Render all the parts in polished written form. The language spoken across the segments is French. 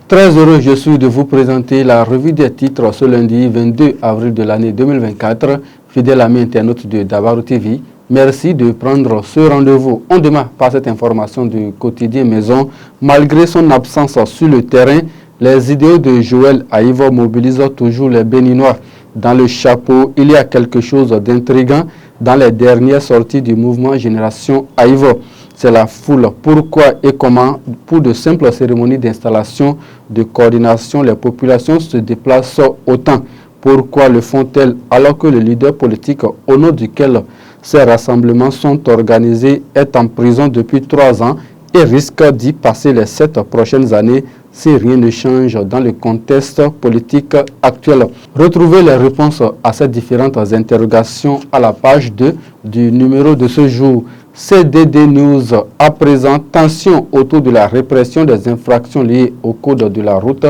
Très heureux, je suis de vous présenter la revue des titres ce lundi 22 avril de l'année 2024. Fidèle ami internaute de Dabaru TV, merci de prendre ce rendez-vous. On démarre par cette information du quotidien Maison. Malgré son absence sur le terrain, les idéaux de Joël Aïvo mobilisent toujours les Béninois. Dans le chapeau, il y a quelque chose d'intriguant dans les dernières sorties du mouvement Génération Aïvo. C'est la foule. Pourquoi et comment? Pour de simples cérémonies d'installation, de coordination, les populations se déplacent autant. Pourquoi le font-elles alors que le leader politique au nom duquel ces rassemblements sont organisés est en prison depuis 3 ans et risque d'y passer les 7 prochaines années si rien ne change dans le contexte politique actuel? Retrouvez les réponses à ces différentes interrogations à la page 2 du numéro de ce jour. CDD News à présent, tension autour de la répression des infractions liées au code de la route.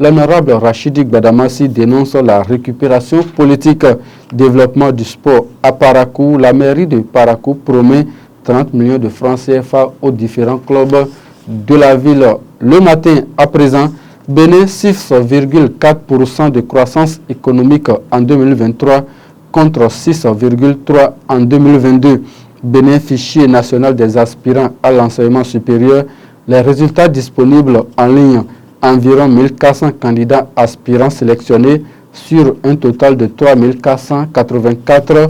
L'honorable Rachidi Gbadamassi dénonce la récupération politique. Développement du sport à Parakou. La mairie de Parakou promet 30 millions de francs CFA aux différents clubs de la ville. Le matin à présent, Bénin 6,4% de croissance économique en 2023 contre 6,3% en 2022. Bénin fichier national des aspirants à l'enseignement supérieur. Les résultats disponibles en ligne. Environ 1400 candidats aspirants sélectionnés sur un total de 3484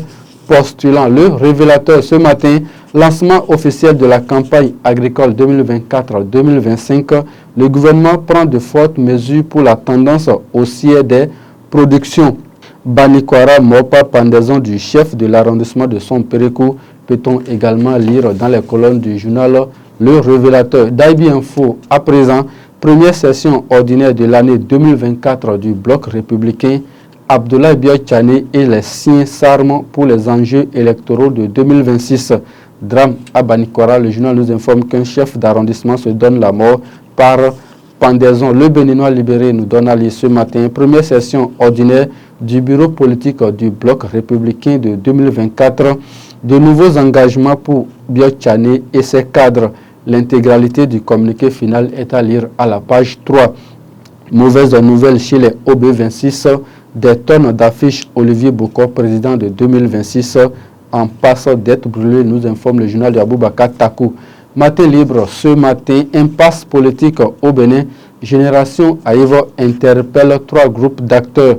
postulants. Le révélateur ce matin, lancement officiel de la campagne agricole 2024-2025. Le gouvernement prend de fortes mesures pour la tendance haussière des productions. Banikwara Mopa, pendaison du chef de l'arrondissement de Sompérékou, peut-on également lire dans les colonnes du journal Le Révélateur. Daibi Info, à présent, première session ordinaire de l'année 2024 du bloc républicain. Abdoulaye Biotchane et les siens s'arment pour les enjeux électoraux de 2026. Drame à Banikwara, le journal nous informe qu'un chef d'arrondissement se donne la mort par pendaison. Le Béninois libéré nous donne à lire ce matin, première session ordinaire du bureau politique du bloc républicain de 2024. De nouveaux engagements pour Biotchane et ses cadres. L'intégralité du communiqué final est à lire à la page 3. Mauvaise nouvelle chez les OB26. Des tonnes d'affiches. Olivier Boko, président de 2026, en passe d'être brûlé, nous informe le journal de Aboubakar Takou. Matin libre, ce matin, impasse politique au Bénin. Génération Aïvo interpelle 3 groupes d'acteurs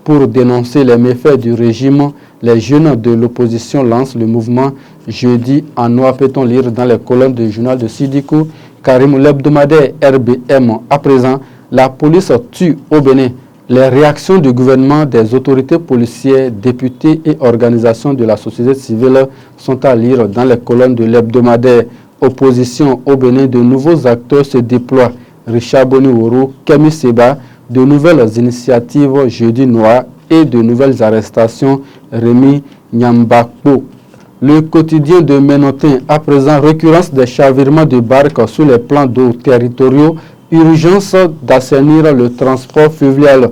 pour dénoncer les méfaits du régime. Les jeunes de l'opposition lancent le mouvement Jeudi en noir, peut-on lire dans les colonnes du journal de Sidikou. Karim, l'hebdomadaire RBM. À présent, la police tue au Bénin. Les réactions du gouvernement, des autorités policières, députés et organisations de la société civile sont à lire dans les colonnes de l'hebdomadaire. Opposition au Bénin, de nouveaux acteurs se déploient. Richard Boniworo, Kemi Seba, de nouvelles initiatives Jeudi noir et de nouvelles arrestations. Rémi Nyambakpo. Le quotidien de Ménotin, à présent, récurrence des chavirements de barques sur les plans d'eau territoriaux. Urgence d'assainir le transport fluvial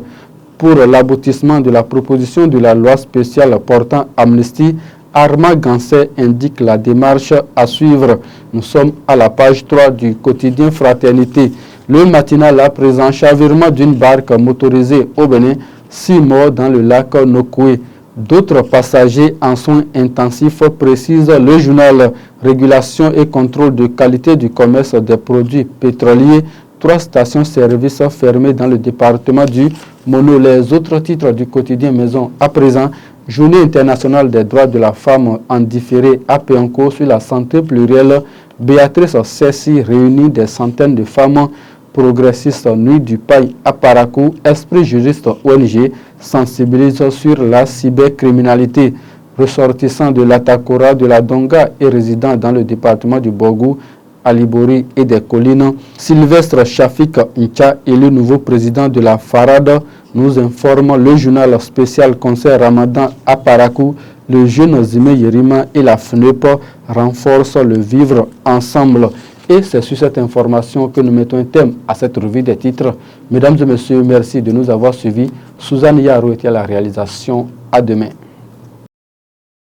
pour l'aboutissement de la proposition de la loi spéciale portant amnistie. Armand Gansé indique la démarche à suivre. Nous sommes à la page 3 du quotidien Fraternité. Le matinal à présent, chavirement d'une barque motorisée au Bénin, 6 morts dans le lac Nokoué. D'autres passagers en soins intensifs, précise le journal. Régulation et contrôle de qualité du commerce des produits pétroliers. 3 stations-service fermées dans le département du Mono. Les autres titres du quotidien Maison à présent. Journée internationale des droits de la femme en différé à Péanco sur la santé plurielle. Béatrice Cessi réunit des centaines de femmes progressistes. Nuit du Paille à Parakou. Esprit juriste ONG sensibilise sur la cybercriminalité. Ressortissant de l'Atakora de la Donga et résident dans le département du Bogou, Alibori et des collines. Sylvestre Chafik Ncha est le nouveau président de la Farade, nous informe le journal spécial Conseil Ramadan à Parakou. Le jeune Zime Yerima et la FNEP renforcent le vivre ensemble. Et c'est sur cette information que nous mettons un thème à cette revue des titres. Mesdames et messieurs, merci de nous avoir suivis. Suzanne Yarou était à la réalisation. À demain.